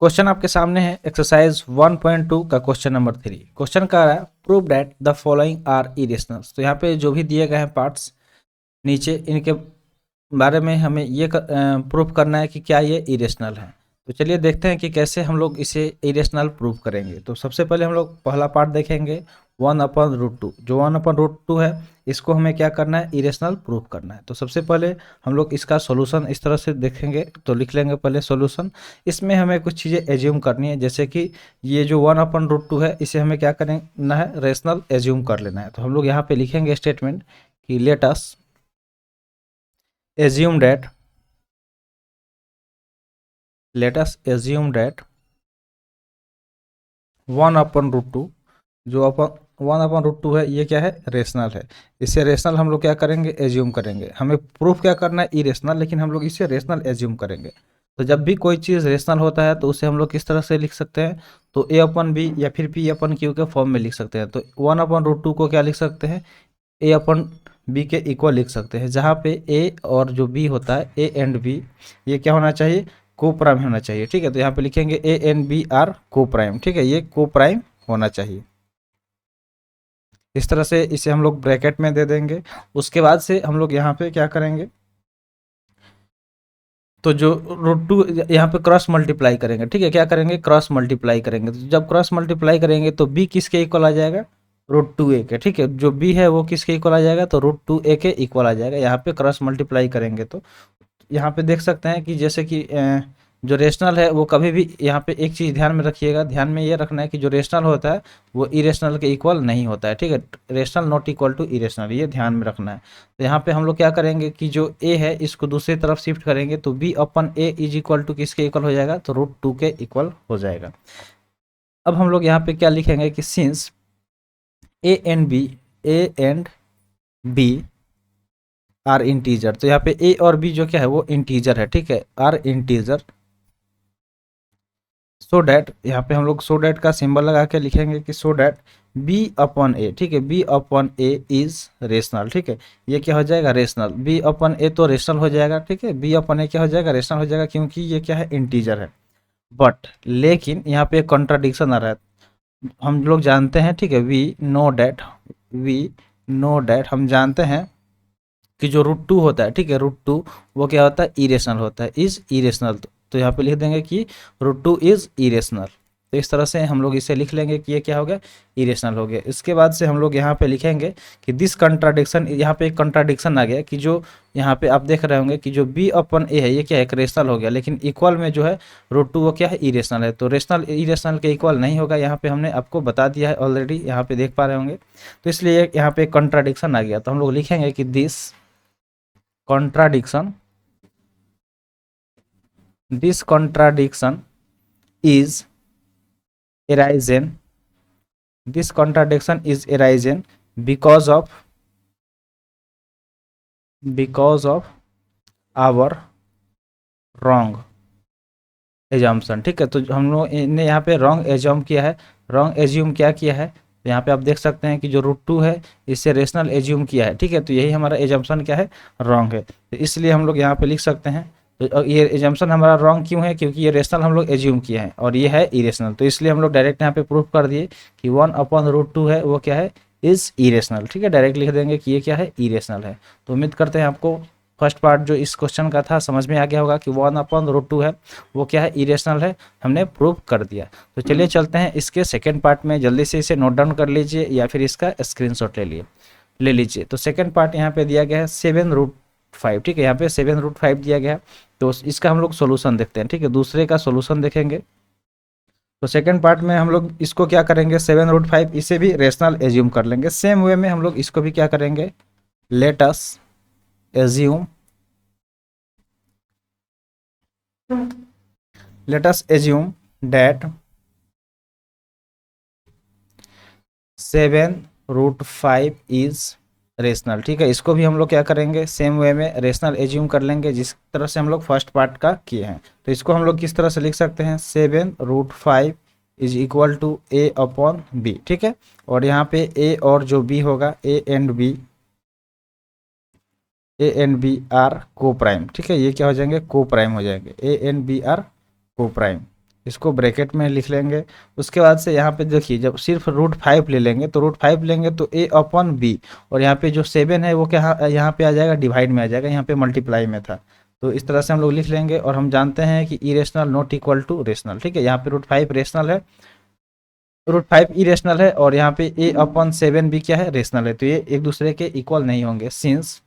Question आपके सामने है एक्सरसाइज 1.2 का क्वेश्चन नंबर 3। क्वेश्चन का है prove that the following are irrationals. तो यहाँ पे जो भी दिए गए हैं पार्ट्स नीचे, इनके बारे में हमें ये प्रूव करना है कि क्या ये इरेशनल है। तो चलिए देखते हैं कि कैसे हम लोग इसे इरेशनल प्रूव करेंगे। तो सबसे पहले हम लोग पहला पार्ट देखेंगे 1/√2। जो 1/√2 है इसको हमें क्या करना है, इरेशनल प्रूव करना है। तो सबसे पहले हम लोग इसका सॉल्यूशन इस तरह से देखेंगे। तो लिख लेंगे पहले सॉल्यूशन। इसमें हमें कुछ चीज़ें एज्यूम करनी है, जैसे कि ये जो 1/√2 है इसे हमें क्या करना है, रेशनल एज्यूम कर लेना है। तो हम लोग यहाँ पे लिखेंगे स्टेटमेंट कि लेट अस assume that 1/√2, जो अपन 1/√2 है ये क्या है, रेशनल है। इसे रेशनल हम लोग क्या करेंगे, एज्यूम करेंगे। हमें प्रूफ क्या करना है, इरेशनल, लेकिन हम लोग इसे रेशनल एज्यूम करेंगे। तो जब भी कोई चीज़ रेशनल होता है तो उसे हम लोग किस तरह से लिख सकते हैं, तो a/b या फिर p/q के फॉर्म में लिख सकते हैं। तो 1/√2 को क्या लिख सकते हैं, a/b के इक्वल लिख सकते हैं, जहाँ पे a और जो b होता है, a एंड b, ये क्या होना चाहिए, को प्राइम होना चाहिए। ठीक है, तो यहाँ पे लिखेंगे a एंड b आर को प्राइम। ठीक है, ये को प्राइम होना चाहिए। इस तरह से इसे हम लोग ब्रैकेट में दे देंगे। उसके बाद से हम लोग यहाँ पे क्या करेंगे, तो जो √2 यहाँ पे क्रॉस मल्टीप्लाई करेंगे। ठीक है, क्या करेंगे, क्रॉस मल्टीप्लाई करेंगे। तो जब क्रॉस मल्टीप्लाई करेंगे तो b किसके इक्वल आ जाएगा, √2a के। ठीक है, जो b है वो किसके इक्वल आ जाएगा, तो √2a के इक्वल आ जाएगा। यहाँ पे क्रॉस मल्टीप्लाई करेंगे तो यहाँ पे देख सकते हैं कि जैसे कि जो रेशनल है वो कभी भी, यहाँ पे एक चीज़ ध्यान में रखिएगा, ध्यान में ये रखना है कि जो रेशनल होता है वो इरेशनल के इक्वल नहीं होता है। ठीक है, rational not equal to irrational, ये ध्यान में रखना है। तो यहाँ पे हम लोग क्या करेंगे कि जो ए है इसको दूसरी तरफ शिफ्ट करेंगे, तो b/a इज इक्वल टू किसके इक्वल हो जाएगा, तो √2 के इक्वल हो जाएगा। अब हम लोग यहाँ पे क्या लिखेंगे कि since a and b are integer, तो यहाँ पे a और b जो क्या है वो इंटीजर है। ठीक है, आर इंटीजर, सो डैट, यहाँ पे हम लोग सो डैट का सिंबल लगा के लिखेंगे कि सो डैट b/a। ठीक है, b/a इज रेशनल। ठीक है, ये क्या हो जाएगा, रेशनल। b/a तो रेशनल हो जाएगा। ठीक है, b/a क्या हो जाएगा, रेशनल हो जाएगा, क्योंकि ये क्या है, इंटीजर है। बट लेकिन यहाँ पे एक कॉन्ट्राडिक्शन आ रहा है। हम लोग जानते हैं, ठीक है, वी नो डैट हम जानते हैं कि जो √2 होता है, ठीक है, √2 वो क्या होता है, इरेशनल होता है, इज इरेशनल। तो यहाँ पे लिख देंगे कि √2 इज इरेशनल। तो इस तरह से हम लोग इसे लिख लेंगे कि ये क्या हो गया, इरेशनल हो गया। इसके बाद से हम लोग यहाँ पे लिखेंगे कि दिस कंट्राडिक्शन, यहाँ पे एक कंट्राडिक्शन आ गया कि जो यहाँ पे आप देख रहे होंगे कि जो b/a है ये क्या है, एक रेशनल हो गया, लेकिन इक्वल में जो है √2 वो क्या है, इरेशनल है। तो रेशनल इरेशनल के इक्वल नहीं होगा, यहाँ पे हमने आपको बता दिया है ऑलरेडी, यहाँ पे देख पा रहे होंगे। तो इसलिए यहाँ पे एक कंट्राडिक्शन आ गया। तो हम लोग लिखेंगे कि contradiction this contradiction is arisen this contradiction is arisen because of our wrong assumption। ठीक है, तो हम लोग ने यहाँ पे रॉन्ग एज्यूम किया है। रॉन्ग एज्यूम क्या किया है, तो यहाँ पे आप देख सकते हैं कि जो √2 है इससे रेशनल एज्यूम किया है। ठीक है, तो यही हमारा एजम्पशन क्या है, रॉन्ग है। तो इसलिए हम लोग यहाँ पे लिख सकते हैं, तो ये एजम्पशन हमारा रॉन्ग क्यों है, क्योंकि ये रेशनल हम लोग एज्यूम किया है और ये है इरेशनल। तो इसलिए हम लोग डायरेक्ट यहाँ पे प्रूफ कर दिए कि 1/√2 है वो क्या है, इज इरेशनल। ठीक है, डायरेक्ट लिख देंगे कि ये क्या है, इरेशनल है। तो उम्मीद करते हैं आपको फर्स्ट पार्ट जो इस क्वेश्चन का था समझ में आ गया होगा कि 1/√2 है वो क्या है, इरेशनल है, हमने प्रूव कर दिया। तो चलिए चलते हैं इसके सेकेंड पार्ट में। जल्दी से इसे नोट डाउन कर लीजिए या फिर इसका स्क्रीनशॉट ले लीजिए। तो सेकेंड पार्ट यहाँ पे दिया गया है 7√5। ठीक है, यहाँ पे 7√5 दिया गया है। तो इसका हम लोग सोल्यूशन देखते हैं। ठीक है, दूसरे का सोल्यूशन देखेंगे। तो सेकेंड पार्ट में हम लोग इसको क्या करेंगे, 7√5 इसे भी रेशनल एज्यूम कर लेंगे। सेम वे में हम लोग इसको भी क्या करेंगे, let us assume that 7√5 is rational. ठीक है, इसको भी हम लोग क्या करेंगे, सेम वे में रेशनल एज्यूम कर लेंगे, जिस तरह से हम लोग फर्स्ट पार्ट का किए हैं। तो इसको हम लोग किस तरह से लिख सकते हैं, 7√5 इज इक्वल टू a/b। ठीक है, और यहाँ पे a और जो b होगा, a एंड बी आर को प्राइम। ठीक है, ये क्या हो जाएंगे, को प्राइम हो जाएंगे, a एंड b आर को प्राइम। इसको ब्रैकेट में लिख लेंगे। उसके बाद से यहाँ पे देखिए जब सिर्फ √5 ले लेंगे तो √5 लेंगे तो a/b, और यहाँ पे जो 7 है वो क्या यहाँ पे आ जाएगा, डिवाइड में आ जाएगा, यहाँ पे मल्टीप्लाई में था। तो इस तरह से हम लोग लिख लेंगे। और हम जानते हैं कि irrational not equal to rational, ठीक है, यहाँ पे √5 रेशनल है, √5 इरेशनल है, और यहाँ पे a/7 भी क्या है, रेशनल है। तो ये एक दूसरे के इक्वल नहीं होंगे, सिंस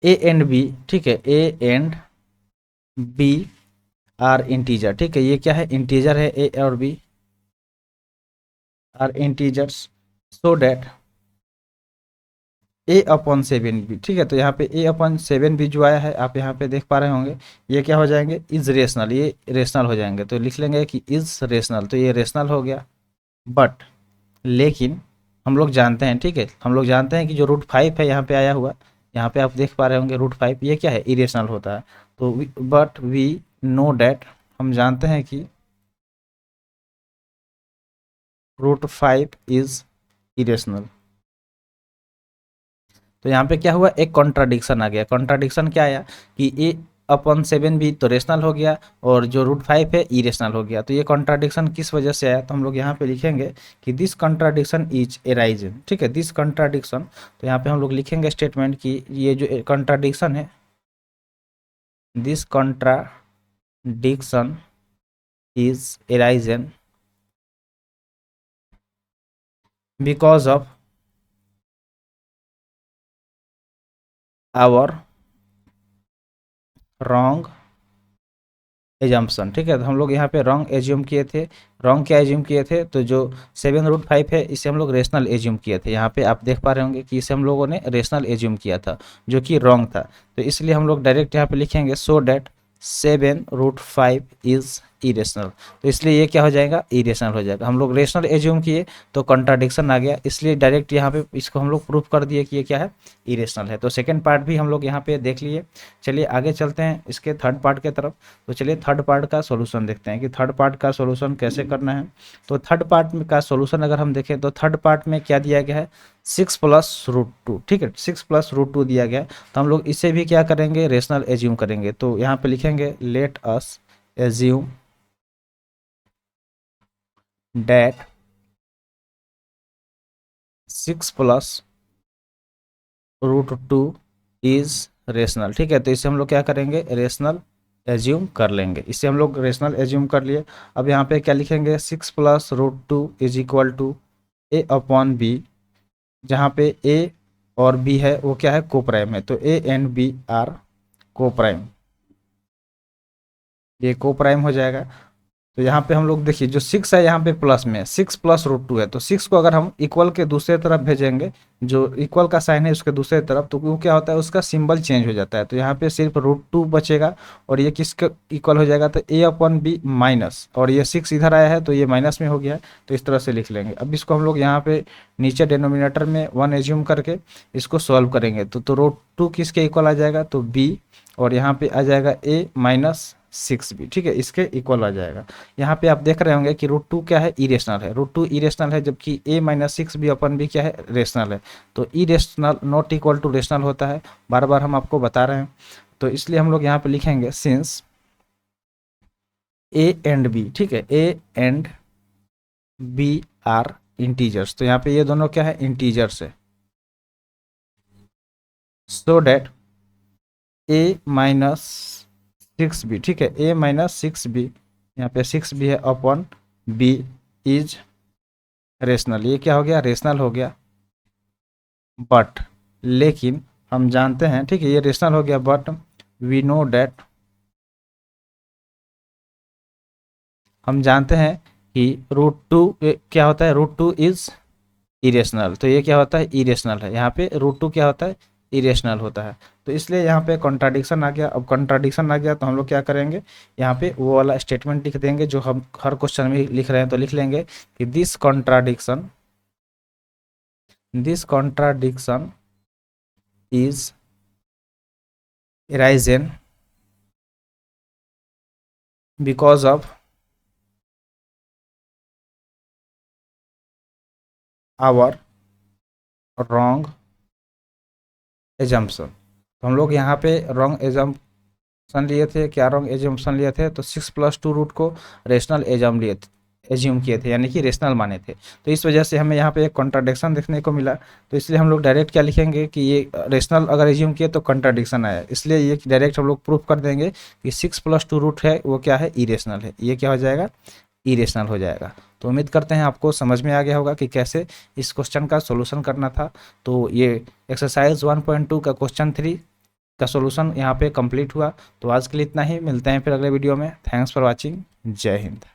a एंड b, ठीक है, a and b are integer, ठीक है, ये क्या है, इंटीजर है, a और b are integers, so that a/7 भी, ठीक है। तो यहाँ पे a/7 भी जो आया है आप यहाँ पे देख पा रहे होंगे, ये क्या हो जाएंगे, इज रेशनल, ये रेशनल हो जाएंगे। तो लिख लेंगे कि इज रेशनल, तो ये रेशनल हो गया। बट लेकिन हम लोग जानते हैं, ठीक है, हम लोग जानते हैं कि जो √5 है यहाँ पे आया हुआ, यहाँ पे आप देख पा रहे होंगे √5 ये क्या है, इरेशनल होता है। तो बट वी नो डैट, हम जानते हैं कि √5 इज इरेशनल। तो यहाँ पे क्या हुआ, एक कॉन्ट्राडिक्शन आ गया। कॉन्ट्राडिक्शन क्या आया कि a/7 भी तो रेशनल हो गया, और जो √5 है इरेशनल हो गया। तो ये कॉन्ट्राडिक्शन किस वजह से आया, तो हम लोग यहाँ पे लिखेंगे कि दिस कॉन्ट्राडिक्शन इज एराइजिंग, ठीक है, दिस कॉन्ट्राडिक्शन। तो यहाँ पे हम लोग लिखेंगे स्टेटमेंट कि ये जो कॉन्ट्राडिक्शन है, this contradiction is arising because of our wrong assumption, ठीक है। तो हम लोग यहाँ पे रॉन्ग एज्यूम किए थे। रॉन्ग क्या एज्यूम किए थे, तो जो 7√5 है इसे हम लोग रेशनल एज्यूम किए थे। यहाँ पे आप देख पा रहे होंगे कि इसे हम लोगों ने रेशनल एज्यूम किया था, जो कि रॉन्ग था। तो इसलिए हम लोग डायरेक्ट यहाँ पे लिखेंगे सो डैट 7√5 इज इरेशनल। तो इसलिए ये क्या हो जाएगा, इरेशनल हो जाएगा। हम लोग रेशनल एज्यूम किए तो कॉन्ट्राडिक्शन आ गया, इसलिए डायरेक्ट यहाँ पे इसको हम लोग प्रूफ कर दिए कि ये क्या है, इरेशनल है। तो सेकेंड पार्ट भी हम लोग यहाँ पे देख लिए। चलिए आगे चलते हैं इसके थर्ड पार्ट के तरफ। तो चलिए थर्ड पार्ट का सॉल्यूशन देखते हैं कि थर्ड पार्ट का सॉल्यूशन कैसे करना है। तो थर्ड पार्ट में का सॉल्यूशन अगर हम देखें तो थर्ड पार्ट में क्या दिया गया है, 6 + √2, ठीक है, 6 + √2 दिया गया है। तो हम लोग इसे भी क्या करेंगे, रेशनल एज्यूम करेंगे। तो यहाँ पे लिखेंगे let us assume that 6 + √2 is rational, ठीक है। तो इसे हम लोग क्या करेंगे, रेशनल एज्यूम कर लेंगे। इसे हम लोग रेशनल एज्यूम कर लिए। अब यहाँ पे क्या लिखेंगे, 6 + √2 इज इक्वल टू a/b, जहाँ पे a और b है वो क्या है, कोप्राइम है। तो a and b are coprime, ये कोप्राइम हो जाएगा। तो यहाँ पे हम लोग देखिए जो 6 है यहाँ पे प्लस में है, 6 + √2 है। तो 6 को अगर हम इक्वल के दूसरे तरफ भेजेंगे, जो इक्वल का साइन है उसके दूसरे तरफ, तो वो क्या होता है, उसका सिंबल चेंज हो जाता है। तो यहाँ पे सिर्फ √2 बचेगा, और ये किसके इक्वल हो जाएगा, तो a/b माइनस, और ये 6 इधर आया है तो ये माइनस में हो गया है। तो इस तरह से लिख लेंगे। अब इसको हम लोग यहाँ पे नीचे डिनोमिनेटर में 1 एज्यूम करके इसको सॉल्व करेंगे। तो √2 किसके इक्वल आ जाएगा, तो b, और यहाँ पे आ जाएगा a-6 भी, ठीक है, इसके इक्वल आ जाएगा। यहाँ पे आप देख रहे होंगे कि √2 क्या है, इरेशनल है, √2 इरेशनल है, जबकि a-6 भी अपन भी क्या है, रेशनल है। तो irrational not equal to rational होता है, बार बार हम आपको बता रहे हैं। तो इसलिए हम लोग यहाँ पे लिखेंगे सिंस a एंड b, ठीक है, a and b are integers. तो यहाँ पे ये दोनों क्या है, इंटीजर्स है। सो डैट a-6 b, ठीक है, a-6 b, यहाँ पे 6 भी है अपॉन b इज रेशनल। ये क्या हो गया, रेशनल हो गया। बट लेकिन हम जानते हैं, ठीक है, ये रेशनल हो गया, बट वी नो डैट, हम जानते हैं कि √2 क्या होता है, √2 इज इरेशनल। तो ये क्या होता है, इरेशनल है। यहाँ पे √2 क्या होता है, इरेशनल होता है। तो इसलिए यहाँ पे कॉन्ट्राडिक्शन आ गया। अब कॉन्ट्राडिक्शन आ गया तो हम लोग क्या करेंगे, यहाँ पे वो वाला स्टेटमेंट लिख देंगे जो हम हर क्वेश्चन में लिख रहे हैं। तो लिख लेंगे कि this contradiction is arising because of our wrong assumption। तो हम लोग यहाँ पे रॉन्ग लिए थे, क्या रॉन्ग एज्यूम्पशन लिए थे, तो 6+2 रूट को रेशनल एज्यूम किए थे, यानी कि रेशनल माने थे। तो इस वजह से हमें यहाँ पे एक कॉन्ट्राडिक्शन देखने को मिला। तो इसलिए हम लोग डायरेक्ट क्या लिखेंगे कि ये रेशनल अगर एज्यूम किए तो कॉन्ट्राडिक्शन आया, इसलिए ये डायरेक्ट हम लोग प्रूफ कर देंगे कि 6+2 रूट है वो क्या है, इरेशनल है। ये क्या हो जाएगा, इरेशनल हो जाएगा। तो उम्मीद करते हैं आपको समझ में आ गया होगा कि कैसे इस क्वेश्चन का सॉल्यूशन करना था। तो ये एक्सरसाइज 1.2 का क्वेश्चन 3 का सॉल्यूशन यहाँ पे कंप्लीट हुआ। तो आज के लिए इतना ही, मिलते हैं फिर अगले वीडियो में। थैंक्स फॉर वाचिंग, जय हिंद।